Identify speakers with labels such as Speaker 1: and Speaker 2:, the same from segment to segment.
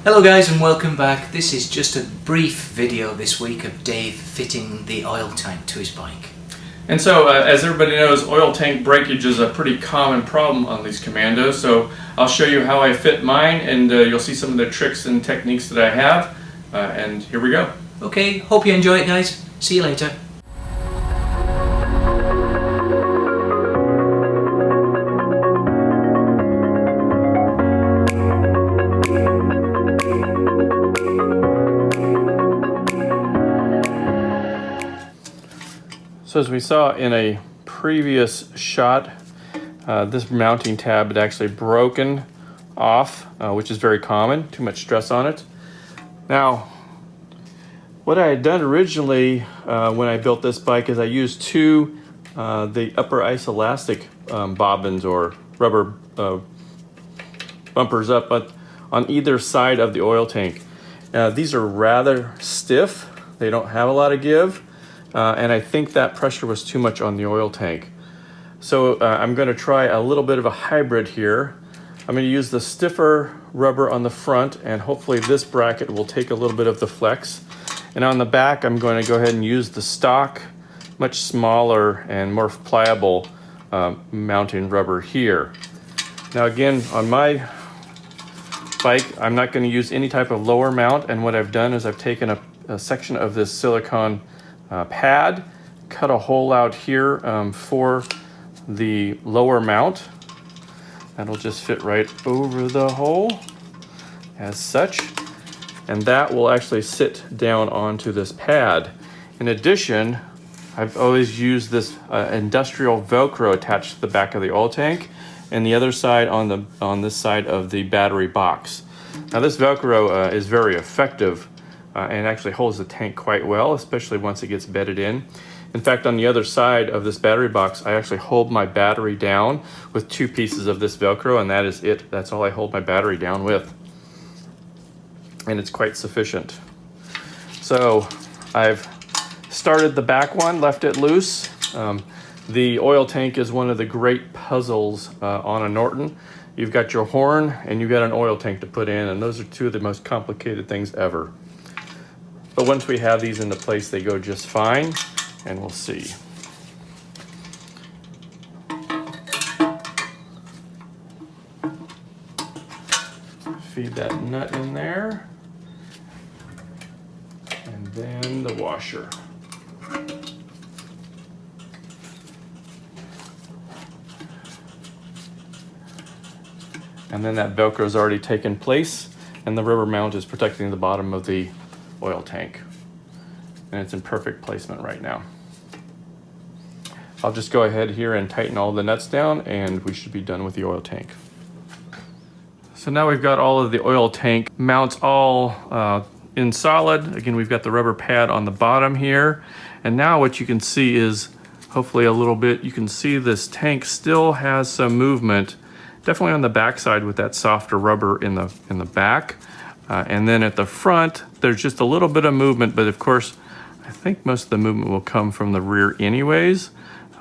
Speaker 1: Hello guys and welcome back. This is just a brief video this week of Dave fitting the oil tank to his bike.
Speaker 2: And so, as everybody knows, oil tank breakage is a pretty common problem on these Commandos. So I'll show you how I fit mine, and you'll see some of the tricks and techniques that I have. And here we go.
Speaker 1: Okay, hope you enjoy it guys. See you later.
Speaker 2: So as we saw in a previous shot, this mounting tab had actually broken off, which is very common, too much stress on it. Now, what I had done originally when I built this bike is I used the upper isoelastic bobbins or rubber bumpers up on either side of the oil tank. These are rather stiff, they don't have a lot of give. And I think that pressure was too much on the oil tank. So I'm going to try a little bit of a hybrid here. I'm going to use the stiffer rubber on the front, and hopefully this bracket will take a little bit of the flex. And on the back, I'm going to go ahead and use the stock, much smaller and more pliable mounting rubber here. Now again, on my bike, I'm not going to use any type of lower mount, and what I've done is I've taken a section of this silicone pad, cut a hole out here for the lower mount. That'll just fit right over the hole as such, and that will actually sit down onto this pad. In addition, I've always used this industrial Velcro attached to the back of the oil tank, and the other side on this side of the battery box. Now this Velcro is very effective and actually holds the tank quite well, especially once it gets bedded in. In fact, on the other side of this battery box, I actually hold my battery down with 2 pieces of this Velcro, and that is it. That's all I hold my battery down with. And it's quite sufficient. So I've started the back one, left it loose. The oil tank is one of the great puzzles on a Norton. You've got your horn and you've got an oil tank to put in, and those are 2 of the most complicated things ever. But once we have these into place, they go just fine, and we'll see. Feed that nut in there, and then the washer. And then that Velcro is already taken place, and the rubber mount is protecting the bottom of the oil tank, and it's in perfect placement right now. I'll just go ahead here and tighten all the nuts down, and we should be done with the oil tank. So now we've got all of the oil tank mounts all in solid. Again, we've got the rubber pad on the bottom here, and now what you can see is, hopefully a little bit, you can see this tank still has some movement, definitely on the back side with that softer rubber in the back. And then at the front, there's just a little bit of movement, but of course, I think most of the movement will come from the rear anyways.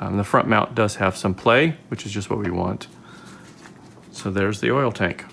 Speaker 2: The front mount does have some play, which is just what we want. So there's the oil tank.